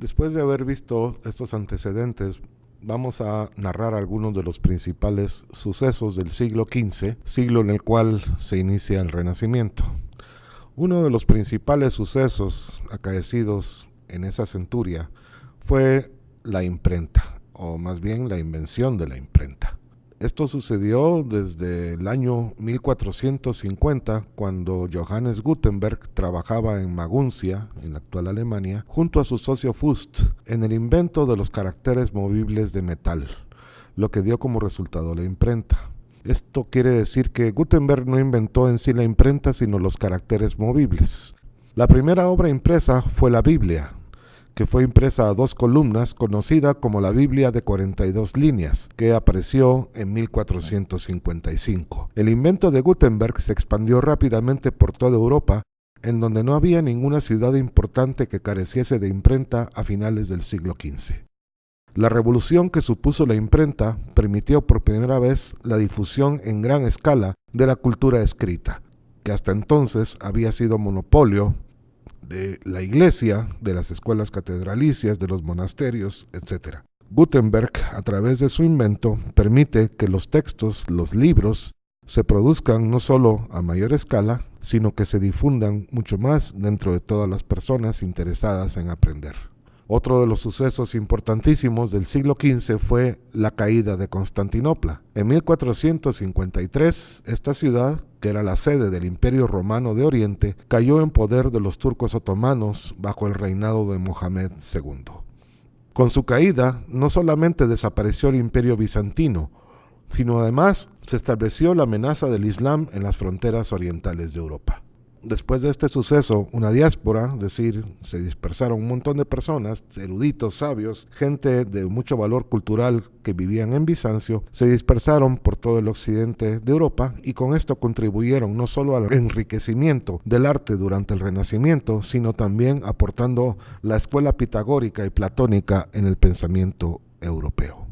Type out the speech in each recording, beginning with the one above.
Después de haber visto estos antecedentes, vamos a narrar algunos de los principales sucesos del siglo XV, siglo en el cual se inicia el Renacimiento. Uno de los principales sucesos acaecidos en esa centuria fue la imprenta, o más bien la invención de la imprenta. Esto sucedió desde el año 1450, cuando Johannes Gutenberg trabajaba en Maguncia, en la actual Alemania, junto a su socio Fust, en el invento de los caracteres movibles de metal, lo que dio como resultado la imprenta. Esto quiere decir que Gutenberg no inventó en sí la imprenta, sino los caracteres movibles. La primera obra impresa fue la Biblia, que fue impresa a 2 columnas, conocida como la Biblia de 42 líneas, que apareció en 1455. El invento de Gutenberg se expandió rápidamente por toda Europa, en donde no había ninguna ciudad importante que careciese de imprenta a finales del siglo XV. La revolución que supuso la imprenta permitió por primera vez la difusión en gran escala de la cultura escrita, que hasta entonces había sido monopolio de la iglesia, de las escuelas catedralicias, de los monasterios, etc. Gutenberg, a través de su invento, permite que los textos, los libros, se produzcan no solo a mayor escala, sino que se difundan mucho más dentro de todas las personas interesadas en aprender. Otro de los sucesos importantísimos del siglo XV fue la caída de Constantinopla. En 1453, esta ciudad, que era la sede del Imperio Romano de Oriente, cayó en poder de los turcos otomanos bajo el reinado de Mohamed II. Con su caída, no solamente desapareció el Imperio Bizantino, sino además se estableció la amenaza del Islam en las fronteras orientales de Europa. Después de este suceso, una diáspora, es decir, se dispersaron un montón de personas, eruditos, sabios, gente de mucho valor cultural que vivían en Bizancio, se dispersaron por todo el occidente de Europa y con esto contribuyeron no solo al enriquecimiento del arte durante el Renacimiento, sino también aportando la escuela pitagórica y platónica en el pensamiento europeo.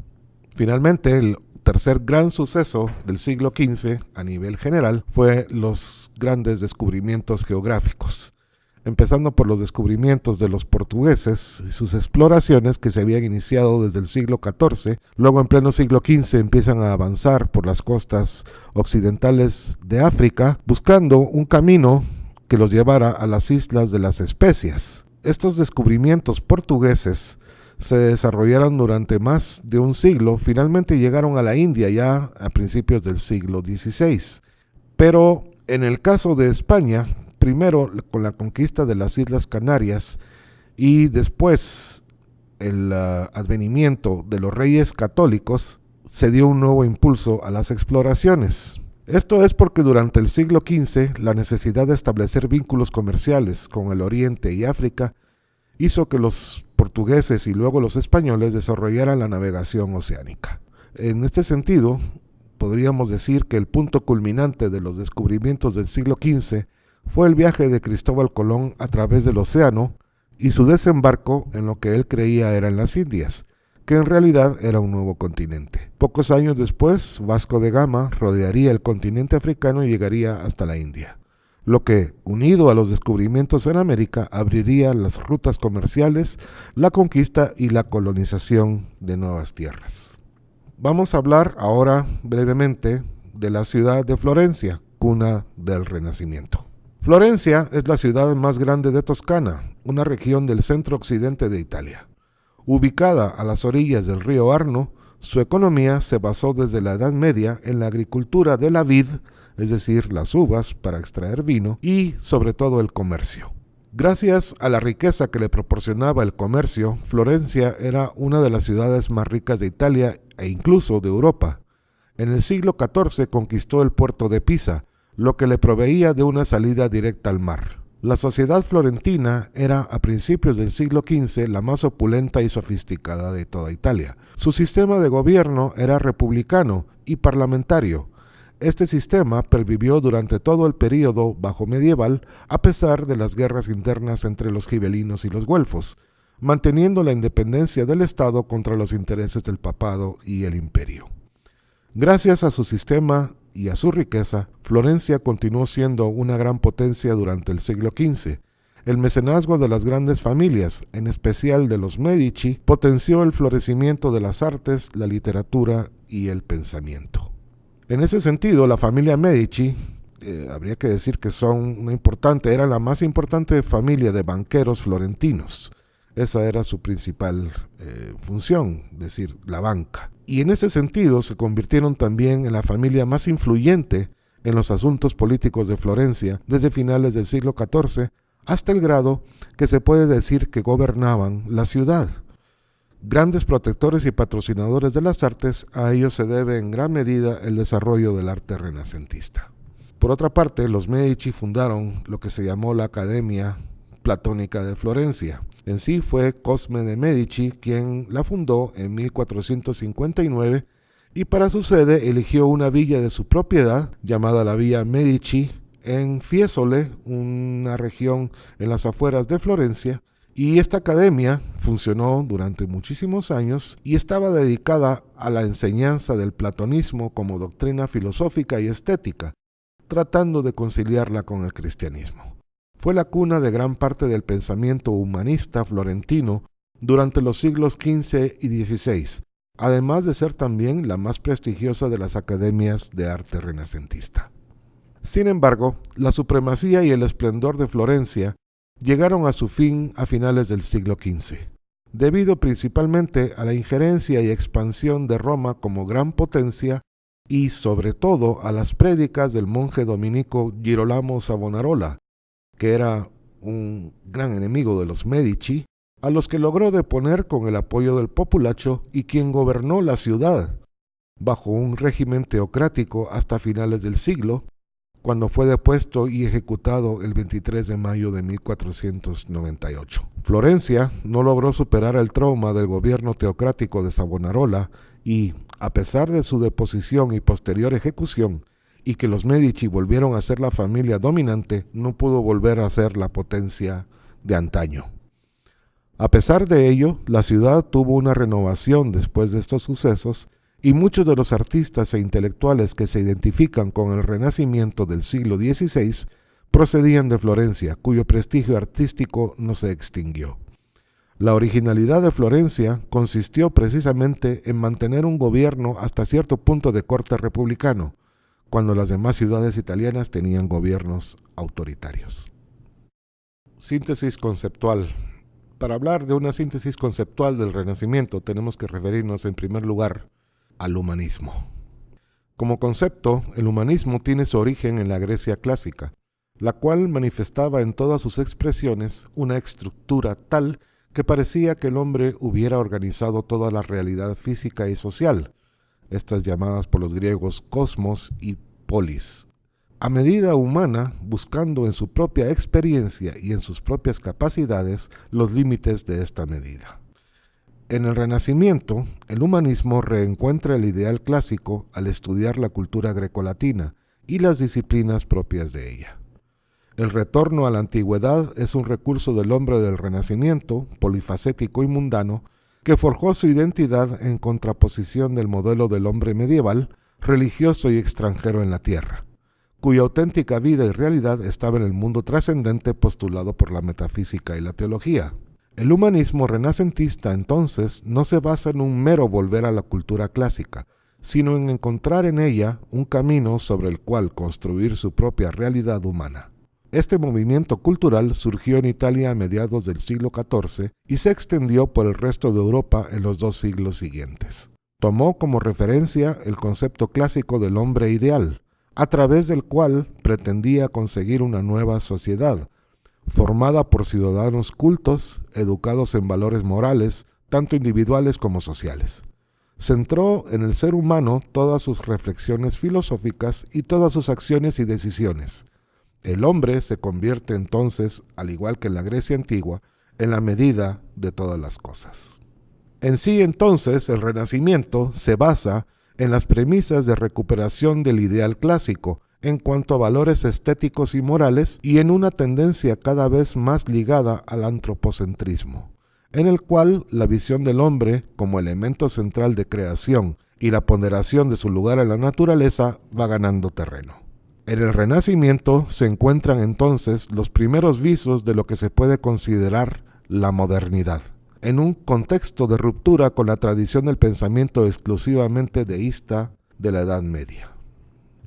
Finalmente, el tercer gran suceso del siglo XV a nivel general fue los grandes descubrimientos geográficos, empezando por los descubrimientos de los portugueses y sus exploraciones que se habían iniciado desde el siglo XIV. Luego en pleno siglo XV empiezan a avanzar por las costas occidentales de África, buscando un camino que los llevara a las islas de las Especias. Estos descubrimientos portugueses se desarrollaron durante más de un siglo, finalmente llegaron a la India ya a principios del siglo XVI. Pero en el caso de España, primero con la conquista de las Islas Canarias y después el advenimiento de los reyes católicos, se dio un nuevo impulso a las exploraciones. Esto es porque durante el siglo XV la necesidad de establecer vínculos comerciales con el Oriente y África hizo que los portugueses y luego los españoles desarrollaran la navegación oceánica. En este sentido, podríamos decir que el punto culminante de los descubrimientos del siglo XV fue el viaje de Cristóbal Colón a través del océano y su desembarco en lo que él creía eran las Indias, que en realidad era un nuevo continente. Pocos años después, Vasco de Gama rodearía el continente africano y llegaría hasta la India, lo que, unido a los descubrimientos en América, abriría las rutas comerciales, la conquista y la colonización de nuevas tierras. Vamos a hablar ahora brevemente de la ciudad de Florencia, cuna del Renacimiento. Florencia es la ciudad más grande de Toscana, una región del centro-occidente de Italia. Ubicada a las orillas del río Arno, su economía se basó desde la Edad Media en la agricultura de la vid, es decir, las uvas para extraer vino, y sobre todo el comercio. Gracias a la riqueza que le proporcionaba el comercio, Florencia era una de las ciudades más ricas de Italia e incluso de Europa. En el siglo XIV conquistó el puerto de Pisa, lo que le proveía de una salida directa al mar. La sociedad florentina era a principios del siglo XV la más opulenta y sofisticada de toda Italia. Su sistema de gobierno era republicano y parlamentario. Este sistema pervivió durante todo el período bajo medieval a pesar de las guerras internas entre los gibelinos y los güelfos, manteniendo la independencia del Estado contra los intereses del papado y el imperio. Gracias a su sistema y a su riqueza, Florencia continuó siendo una gran potencia durante el siglo XV. El mecenazgo de las grandes familias, en especial de los Medici, potenció el florecimiento de las artes, la literatura y el pensamiento. En ese sentido, la familia Medici, habría que decir que era la más importante familia de banqueros florentinos. Esa era su principal función, es decir, la banca. Y en ese sentido se convirtieron también en la familia más influyente en los asuntos políticos de Florencia desde finales del siglo XIV, hasta el grado que se puede decir que gobernaban la ciudad. Grandes protectores y patrocinadores de las artes, a ellos se debe en gran medida el desarrollo del arte renacentista. Por otra parte, los Medici fundaron lo que se llamó la Academia Platónica de Florencia. En sí fue Cosme de Medici quien la fundó en 1459 y para su sede eligió una villa de su propiedad llamada la Villa Medici en Fiesole, una región en las afueras de Florencia, y esta academia funcionó durante muchísimos años y estaba dedicada a la enseñanza del platonismo como doctrina filosófica y estética, tratando de conciliarla con el cristianismo. Fue la cuna de gran parte del pensamiento humanista florentino durante los siglos XV y XVI, además de ser también la más prestigiosa de las academias de arte renacentista. Sin embargo, la supremacía y el esplendor de Florencia llegaron a su fin a finales del siglo XV, debido principalmente a la injerencia y expansión de Roma como gran potencia y sobre todo a las prédicas del monje dominico Girolamo Savonarola, que era un gran enemigo de los Medici, a los que logró deponer con el apoyo del populacho y quien gobernó la ciudad bajo un régimen teocrático hasta finales del siglo, cuando fue depuesto y ejecutado el 23 de mayo de 1498. Florencia no logró superar el trauma del gobierno teocrático de Savonarola y, a pesar de su deposición y posterior ejecución, y que los Medici volvieron a ser la familia dominante, no pudo volver a ser la potencia de antaño. A pesar de ello, la ciudad tuvo una renovación después de estos sucesos, y muchos de los artistas e intelectuales que se identifican con el Renacimiento del siglo XVI procedían de Florencia, cuyo prestigio artístico no se extinguió. La originalidad de Florencia consistió precisamente en mantener un gobierno hasta cierto punto de corte republicano, cuando las demás ciudades italianas tenían gobiernos autoritarios. Síntesis conceptual. Para hablar de una síntesis conceptual del Renacimiento tenemos que referirnos en primer lugar al humanismo. Como concepto, el humanismo tiene su origen en la Grecia clásica, la cual manifestaba en todas sus expresiones una estructura tal que parecía que el hombre hubiera organizado toda la realidad física y social, estas llamadas por los griegos cosmos y polis, a medida humana, buscando en su propia experiencia y en sus propias capacidades los límites de esta medida. En el Renacimiento, el humanismo reencuentra el ideal clásico al estudiar la cultura grecolatina y las disciplinas propias de ella. El retorno a la antigüedad es un recurso del hombre del Renacimiento, polifacético y mundano, que forjó su identidad en contraposición del modelo del hombre medieval, religioso y extranjero en la tierra, cuya auténtica vida y realidad estaba en el mundo trascendente postulado por la metafísica y la teología. El humanismo renacentista, entonces, no se basa en un mero volver a la cultura clásica, sino en encontrar en ella un camino sobre el cual construir su propia realidad humana. Este movimiento cultural surgió en Italia a mediados del siglo XIV y se extendió por el resto de Europa en los 2 siglos siguientes. Tomó como referencia el concepto clásico del hombre ideal, a través del cual pretendía conseguir una nueva sociedad, formada por ciudadanos cultos, educados en valores morales, tanto individuales como sociales. Centró en el ser humano todas sus reflexiones filosóficas y todas sus acciones y decisiones. El hombre se convierte entonces, al igual que en la Grecia antigua, en la medida de todas las cosas. En sí, entonces, el Renacimiento se basa en las premisas de recuperación del ideal clásico, en cuanto a valores estéticos y morales, y en una tendencia cada vez más ligada al antropocentrismo, en el cual la visión del hombre como elemento central de creación y la ponderación de su lugar en la naturaleza va ganando terreno. En el Renacimiento se encuentran entonces los primeros visos de lo que se puede considerar la modernidad, en un contexto de ruptura con la tradición del pensamiento exclusivamente deísta de la Edad Media.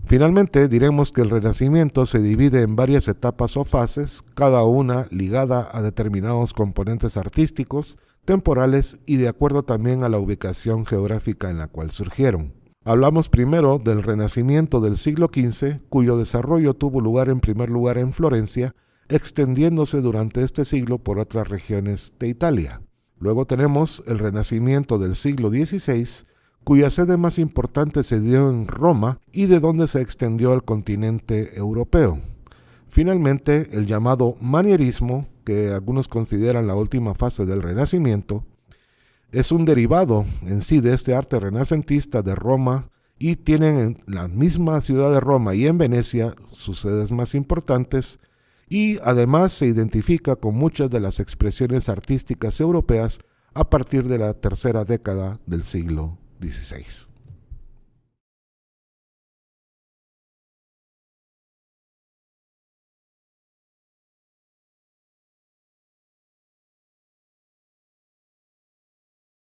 Finalmente, diremos que el Renacimiento se divide en varias etapas o fases, cada una ligada a determinados componentes artísticos, temporales y de acuerdo también a la ubicación geográfica en la cual surgieron. Hablamos primero del Renacimiento del siglo XV, cuyo desarrollo tuvo lugar en primer lugar en Florencia, extendiéndose durante este siglo por otras regiones de Italia. Luego tenemos el Renacimiento del siglo XVI, cuya sede más importante se dio en Roma y de donde se extendió al continente europeo. Finalmente, el llamado manierismo, que algunos consideran la última fase del Renacimiento, es un derivado en sí de este arte renacentista de Roma y tienen en la misma ciudad de Roma y en Venecia sus sedes más importantes y además se identifica con muchas de las expresiones artísticas europeas a partir de la tercera década del siglo XVI.